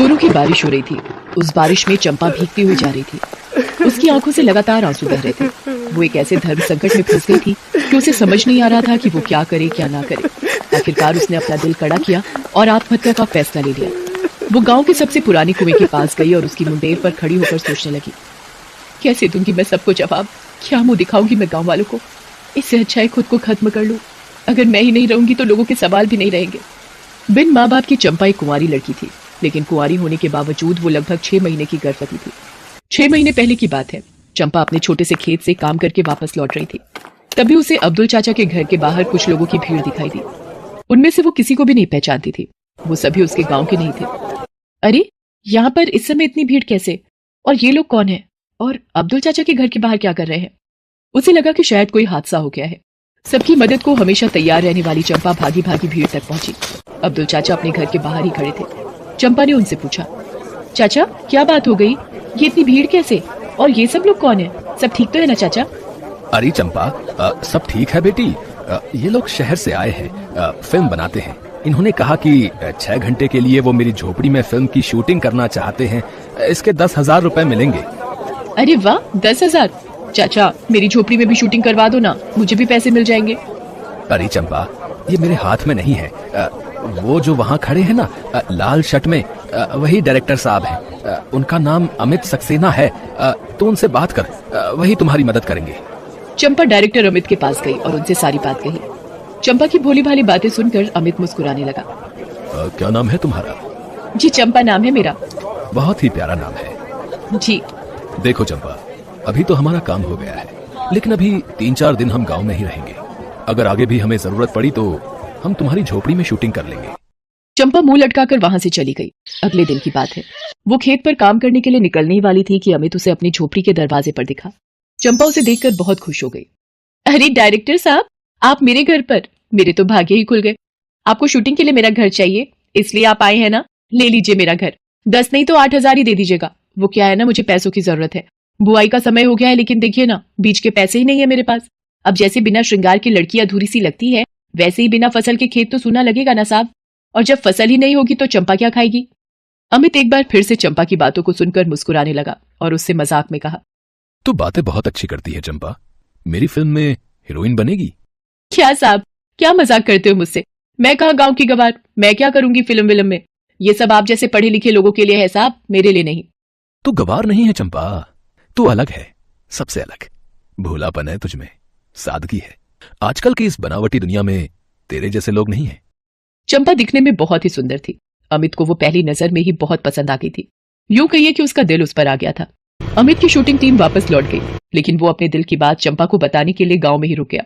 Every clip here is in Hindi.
जोरों की बारिश हो रही थी। उस बारिश में चंपा भीगती हुई जा रही थी। उसकी आंखों से लगातार आंसू बह रहे थे। वो एक ऐसे धर्म संकट में फंस गई थी कि उसे समझ नहीं आ रहा था कि वो क्या करे क्या ना करे। आखिरकार उसने अपना दिल कड़ा किया और आत्महत्या का फैसला ले लिया। वो गांव के सबसे पुराने कुएं के पास गई और उसकी मुंडेर पर खड़ी होकर सोचने लगी, कैसे दूंगी मैं सबको जवाब, क्या मुंह दिखाऊंगी मैं गांव वालों को। इससे अच्छा है खुद को खत्म कर लूं। अगर मैं ही नहीं रहूंगी तो लोगों के सवाल भी नहीं रहेंगे। बिन माँ बाप की चंपा एक कुंवारी लड़की थी, लेकिन कुंवारी होने के बावजूद वो लगभग 6 महीने की गर्भवती थी। 6 महीने पहले की बात है। चंपा अपने छोटे से खेत से काम करके वापस लौट रही थी। तभी उसे अब्दुल चाचा के घर के बाहर कुछ लोगों की भीड़ दिखाई दी। उनमें से वो किसी को भी नहीं पहचानती थी। वो सभी उसके गांव के नहीं थे। अरे, यहाँ पर इस समय इतनी भीड़ कैसे? और ये लोग कौन है? और अब्दुल चाचा के घर के बाहर क्या कर रहे हैं? उसे लगा कि शायद कोई हादसा हो गया है। सबकी मदद को हमेशा तैयार रहने वाली चंपा भागी भागी भीड़ तक पहुंची। अब्दुल चाचा अपने घर के बाहर ही खड़े थे। चंपा ने उनसे पूछा, चाचा क्या बात हो गई? ये इतनी भीड़ कैसे? और ये सब लोग कौन है? सब ठीक तो है ना चाचा? अरे चंपा, सब ठीक है बेटी। ये लोग शहर से आए हैं, फिल्म बनाते हैं। इन्होंने कहा कि 6 घंटे के लिए वो मेरी झोपड़ी में फिल्म की शूटिंग करना चाहते हैं। इसके 10,000 रुपए मिलेंगे। अरे वाह, 10,000! चाचा मेरी झोपड़ी में भी शूटिंग करवा दो ना, मुझे भी पैसे मिल जाएंगे। अरे चंपा, ये मेरे हाथ में नहीं है। वो जो वहाँ खड़े हैं ना, लाल शर्ट में, वही डायरेक्टर साहब हैं। उनका नाम अमित सक्सेना है। तो उनसे बात कर, वही तुम्हारी मदद करेंगे। चंपा डायरेक्टर अमित के पास गई और उनसे सारी बात कही। चंपा की भोली भाली बातें सुनकर अमित मुस्कुराने लगा। क्या नाम है तुम्हारा? जी चंपा नाम है मेरा। बहुत ही प्यारा नाम है। जी। देखो चंपा, अभी तो हमारा काम हो गया है, लेकिन अभी 3-4 दिन हम गांव में ही रहेंगे। अगर आगे भी हमें जरूरत पड़ी तो हम तुम्हारी झोपड़ी में शूटिंग कर लेंगे। चंपा मुंह लटकाकर वहां से चली गई। अगले दिन की बात है। वो खेत पर काम करने के लिए निकलने ही वाली थी कि अमित उसे अपनी झोपड़ी के दरवाजे पर दिखा। चंपा उसे देखकर बहुत खुश हो गई। अरे डायरेक्टर साहब, आप मेरे घर पर? मेरे तो भाग्य ही खुल गए। आपको शूटिंग के लिए मेरा घर चाहिए, इसलिए आप आए हैं ना? ले लीजिए मेरा घर। 10 नहीं तो 8,000 ही दे दीजिएगा। वो क्या है ना, मुझे पैसों की जरूरत है। बुआई का समय हो गया है, लेकिन देखिए ना, बीज के पैसे ही नहीं है मेरे पास। अब जैसे बिना श्रृंगार की लड़की अधूरी सी लगती है, वैसे ही बिना फसल के खेत तो सूना लगेगा ना साहब। और जब फसल ही नहीं होगी तो चंपा क्या खाएगी? अमित एक बार फिर से चंपा की बातों को सुनकर मुस्कुराने लगा और उससे मजाक में कहा, तू बातें बहुत अच्छी करती है चंपा। मेरी फिल्म में हीरोइन बनेगी? क्या साहब, क्या मजाक करते हो मुझसे? मैं कहाँ गांव की गवार, मैं क्या करूंगी फिल्म में? ये सब आप जैसे पढ़े लिखे लोगों के लिए है साहब, मेरे लिए नहीं। तू गवार नहीं है चंपा, तू अलग है, सबसे अलग। भोलापन है तुझमें, सादगी है। आजकल की इस बनावटी दुनिया में तेरे जैसे लोग नहीं हैं। चंपा दिखने में बहुत ही सुंदर थी। अमित को वो पहली नजर में ही बहुत पसंद आ गई थी। यूं कहिए कि उसका दिल उस पर आ गया था। अमित की शूटिंग टीम वापस लौट गई, लेकिन वो अपने दिल की बात चंपा को बताने के लिए गांव में ही रुक गया।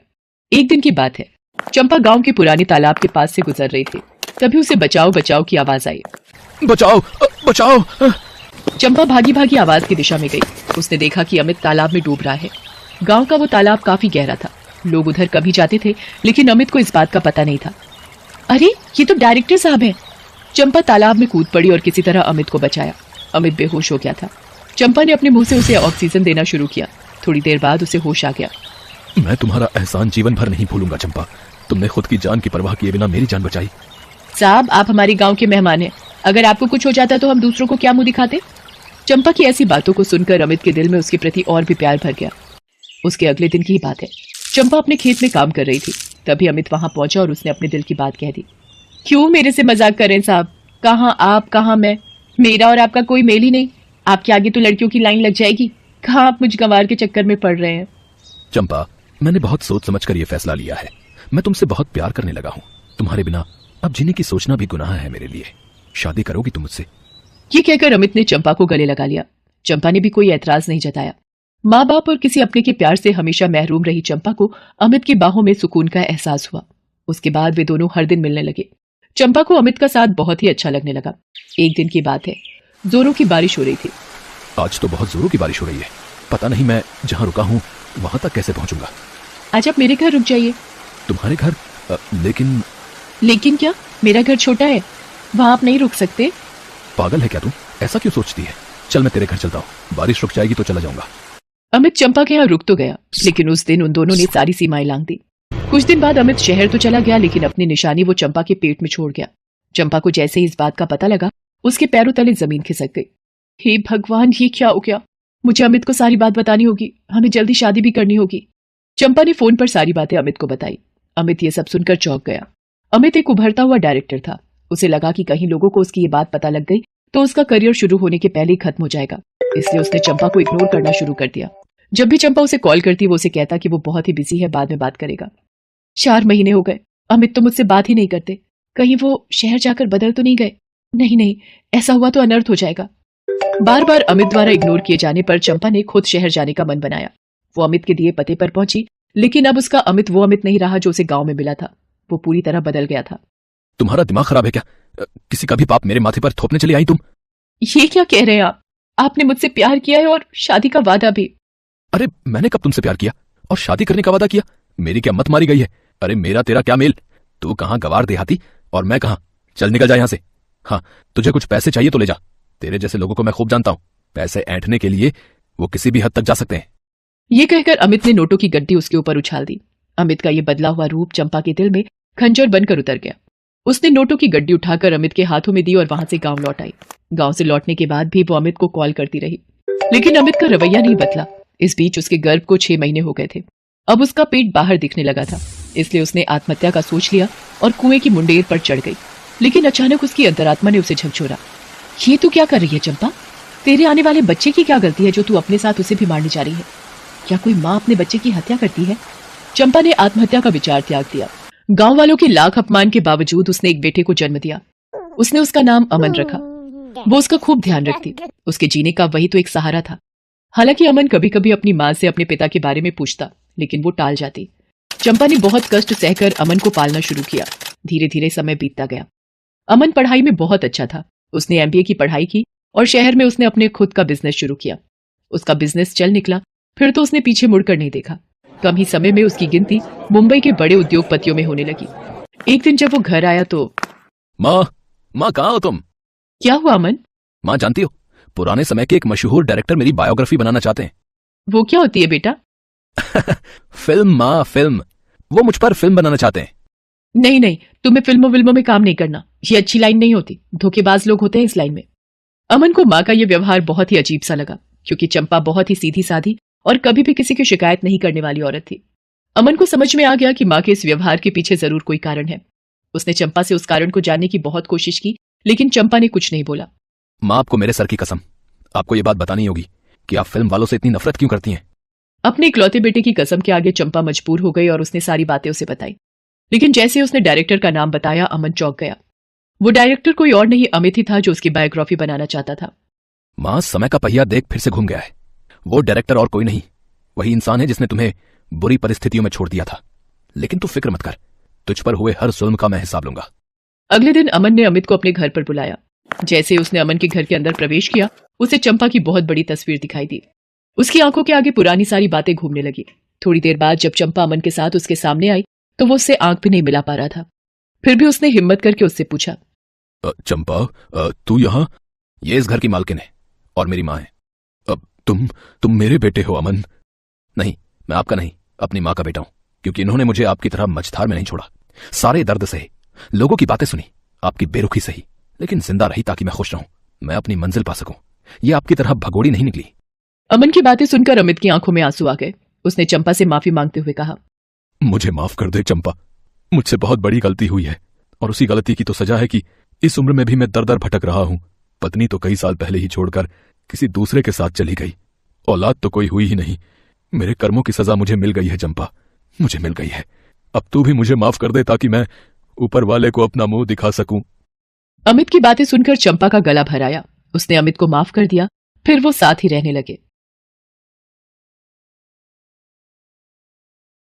एक दिन की बात है। चंपा गांव के पुराने तालाब के पास से गुजर रही थी। तभी उसे बचाओ बचाओ की आवाज आई। बचाओ बचाओ! चंपा भागी भागी आवाज की दिशा में गई। उसने देखा कि अमित तालाब में डूब रहा है। गांव का वो तालाब काफी गहरा था। लोग उधर कभी जाते थे, लेकिन अमित को इस बात का पता नहीं था। अरे, ये तो डायरेक्टर साहब हैं। चंपा तालाब में कूद पड़ी और किसी तरह अमित को बचाया। अमित बेहोश हो गया था। चंपा ने अपने मुंह से उसे ऑक्सीजन देना शुरू किया। थोड़ी देर बाद उसे होश आ गया। मैं तुम्हारा एहसान जीवन भर नहीं भूलूंगा चंपा। तुमने खुद की जान की परवाह किए बिना मेरी जान बचाई। साहब, आप हमारे गांव के मेहमान हैं। अगर आपको कुछ हो जाता तो हम दूसरों को क्या मुंह दिखाते? चंपा की ऐसी बातों को सुनकर अमित के दिल में उसके प्रति और भी प्यार भर गया। उसके अगले दिन की ही बात है। चंपा अपने खेत में काम कर रही थी। तभी अमित वहां पहुंचा और उसने अपने दिल की बात कह दी। क्यों मेरे से मजाक करें साहब? कहाँ आप, कहाँ मैं? मेरा और आपका कोई मेल ही नहीं। आपके आगे तो लड़कियों की लाइन लग जाएगी। कहाँ आप मुझ गंवार के चक्कर में पड़ रहे हैं? चंपा, मैंने बहुत सोच समझ कर यह फैसला लिया है। मैं तुमसे बहुत प्यार करने लगा हूँ। तुम्हारे बिना अब जीने की सोचना भी गुनाह है मेरे लिए। शादी करोगी तुम मुझसे? ये कहकर अमित ने चंपा को गले लगा लिया। चंपा ने भी कोई ऐतराज नहीं जताया। माँ बाप और किसी अपने के प्यार से हमेशा महरूम रही चंपा को अमित की बाहों में सुकून का एहसास हुआ। उसके बाद वे दोनों हर दिन मिलने लगे। चंपा को अमित का साथ बहुत ही अच्छा लगने लगा। एक दिन की बात है। जोरों की बारिश हो रही थी। आज तो बहुत जोरों की बारिश हो रही है। पता नहीं मैं जहाँ रुका हूँ वहां तक कैसे पहुंचूंगा। आज आप मेरे घर रुक जाइए। तुम्हारे घर? लेकिन क्या? मेरा घर छोटा है, वहां आप नहीं रुक सकते। पागल है क्या तुम? ऐसा क्यों सोचती है? चल मैं तेरे घर चलता हूँ। बारिश रुक जाएगी तो चला जाऊंगा। अमित चंपा के यहाँ रुक तो गया, लेकिन उस दिन उन दोनों ने सारी सीमाएं लांघ दी। कुछ दिन बाद अमित शहर तो चला गया, लेकिन अपनी निशानी वो चंपा के पेट में छोड़ गया। चंपा को जैसे ही इस बात का पता लगा, उसके पैरों तले जमीन खिसक गई। हे भगवान, ये क्या हो गया? मुझे अमित को सारी बात बतानी होगी, हमें जल्दी शादी भी करनी होगी। चंपा ने फोन पर सारी बातें अमित को बताई। अमित ये सब सुनकर चौंक गया। अमित एक उभरता हुआ डायरेक्टर था। उसे लगा कि कहीं लोगों को उसकी ये बात पता लग गई तो उसका करियर शुरू होने के पहले ही खत्म हो जाएगा। इसलिए उसने चंपा को इग्नोर करना शुरू कर दिया। जब भी चंपा उसे कॉल करती वो उसे कहता कि वो बहुत ही बिजी है, बाद में बात करेगा। 4 महीने हो गए, अमित तो मुझसे बात ही नहीं करते। कहीं वो शहर जाकर बदल तो नहीं गए? नहीं, ऐसा हुआ तो अनर्थ हो जाएगा। बार बार अमित द्वारा इग्नोर किए जाने पर चंपा ने खुद शहर जाने का मन बनाया। वो अमित के दिए पते पर पहुंची, लेकिन अब उसका अमित वो अमित नहीं रहा जो उसे गांव में मिला था। वो पूरी तरह बदल गया था। तुम्हारा दिमाग खराब है क्या? किसी का भी पाप मेरे माथे पर थोपने चली आई तुम? ये क्या कह रहे हैं आप? आपने मुझसे प्यार किया है और शादी का वादा भी। अरे मैंने कब तुमसे प्यार किया और शादी करने का वादा किया? मेरी क्या मत मारी गई है? अरे मेरा तेरा क्या मेल? तू कहाँ गवार देहाती और मैं कहाँ? चल निकल जा यहाँ से। हाँ, तुझे कुछ पैसे चाहिए तो ले जा। तेरे जैसे लोगों को मैं खूब जानता हूँ। पैसे ऐंठने के लिए वो किसी भी हद तक जा सकते हैं। ये कहकर अमित ने नोटों की गड्डी उसके ऊपर उछाल दी। अमित का ये बदला हुआ रूप चंपा के दिल में खंजर बनकर उतर गया। उसने नोटों की गड्डी उठाकर अमित के हाथों में दी और वहां से गांव लौट आई। गांव से लौटने के बाद भी वो अमित को कॉल करती रही, लेकिन अमित का रवैया नहीं बदला। इस बीच उसके गर्भ को 6 महीने हो गए थे। अब उसका पेट बाहर दिखने लगा था, इसलिए उसने आत्महत्या का सोच लिया और कुएं की मुंडेर पर चढ़ गई। लेकिन अचानक उसकी अंतरात्मा ने उसे झकझोरा। ये तू क्या कर रही है चंपा? तेरे आने वाले बच्चे की क्या गलती है जो तू अपने साथ उसे भी मारने जा रही है? क्या कोई माँ अपने बच्चे की हत्या करती है? चंपा ने आत्महत्या का विचार त्याग दिया। गांव वालों के लाख अपमान के बावजूद उसने एक बेटे को जन्म दिया। उसने उसका नाम अमन रखा। वो उसका खूब ध्यान रखती। उसके जीने का वही तो एक सहारा था। हालांकि अमन कभी कभी अपनी माँ से अपने पिता के बारे में पूछता, लेकिन वो टाल जाती। चंपा ने बहुत कष्ट सहकर अमन को पालना शुरू किया। धीरे धीरे समय बीतता गया। अमन पढ़ाई में बहुत अच्छा था। उसने MBA की पढ़ाई की और शहर में उसने अपने खुद का बिजनेस शुरू किया। उसका बिजनेस चल निकला, फिर तो उसने पीछे मुड़कर नहीं देखा। कम ही समय में उसकी गिनती मुंबई के बड़े उद्योगपतियों में होने लगी। एक दिन जब वो घर आया तो माँ कहाँ हो तुम? क्या हुआ अमन? माँ जानती हो, पुराने समय के एक मशहूर डायरेक्टर मेरी बायोग्राफी बनाना चाहते हैं। वो क्या होती है बेटा? फिल्म माँ, फिल्म। वो मुझ पर फिल्म बनाना चाहते हैं। नहीं, तुम्हें फिल्मों में काम नहीं करना। ये अच्छी लाइन नहीं होती। धोखेबाज लोग होते हैं इस लाइन में। अमन को माँ का यह व्यवहार बहुत ही अजीब सा लगा, क्योंकि चंपा बहुत ही सीधी साधी और कभी भी किसी की शिकायत नहीं करने वाली औरत थी। अमन को समझ में आ गया कि माँ के इस व्यवहार के पीछे जरूर कोई कारण है। उसने चंपा से उस कारण को जानने की बहुत कोशिश की, लेकिन चंपा ने कुछ नहीं बोला। माँ, आपको मेरे सर की कसम, आपको ये बात बतानी होगी कि आप फिल्म वालों से इतनी नफरत क्यों करती हैं। अपने इकलौते बेटे की कसम के आगे चंपा मजबूर हो गई और उसने सारी बातें उसे बताई। लेकिन जैसे उसने डायरेक्टर का नाम बताया, अमन चौंक गया। वो डायरेक्टर कोई और नहीं अमित ही था जो उसकी बायोग्राफी बनाना चाहता था। माँ, समय का पहिया देख फिर से घूम गया है। वो डायरेक्टर और कोई नहीं, वही इंसान है जिसने तुम्हें बुरी परिस्थितियों में छोड़ दिया था। लेकिन तू फिक्र मत कर, तुझ पर हुए हर जुल्म का मैं हिसाब लूंगा। अगले दिन अमन ने अमित को अपने घर पर बुलाया। जैसे ही उसने अमन के घर के अंदर प्रवेश किया, उसे चंपा की बहुत बड़ी तस्वीर दिखाई दी। उसकी आंखों के आगे पुरानी सारी बातें घूमने लगी। थोड़ी देर बाद जब चंपा अमन के साथ उसके सामने आई तो वो उससे आंख भी नहीं मिला पा रहा था। फिर भी उसने हिम्मत करके उससे पूछा, चंपा, तू यहाँ? ये इस घर की मालकिन है और मेरी माँ है। अब तुम मेरे बेटे हो अमन? नहीं, मैं आपका नहीं, अपनी माँ का बेटा हूं, क्योंकि इन्होंने मुझे आपकी तरह मझधार में नहीं छोड़ा। सारे दर्द सही, लोगों की बातें सुनी, आपकी बेरुखी सही, लेकिन जिंदा रही ताकि मैं खुश रहूं, मैं अपनी मंजिल पा सकूं। ये आपकी तरह भगोड़ी नहीं निकली। अमन की बातें सुनकर अमित की आंखों में आंसू आ गए। उसने चंपा से माफी मांगते हुए कहा, मुझे माफ कर दे चंपा, मुझसे बहुत बड़ी गलती हुई है और उसी गलती की तो सजा है कि इस उम्र में भी मैं दर दर भटक रहा हूं। पत्नी तो कई साल पहले ही छोड़कर किसी दूसरे के साथ चली गई, औलाद तो कोई हुई ही नहीं। मेरे कर्मों की सजा मुझे मिल गई है चंपा, मुझे मिल गई है। अब तू भी मुझे माफ कर दे ताकि मैं ऊपर वाले को अपना मुंह दिखा सकूं। अमित की बातें सुनकर चंपा का गला भर आया। उसने अमित को माफ कर दिया, फिर वो साथ ही रहने लगे।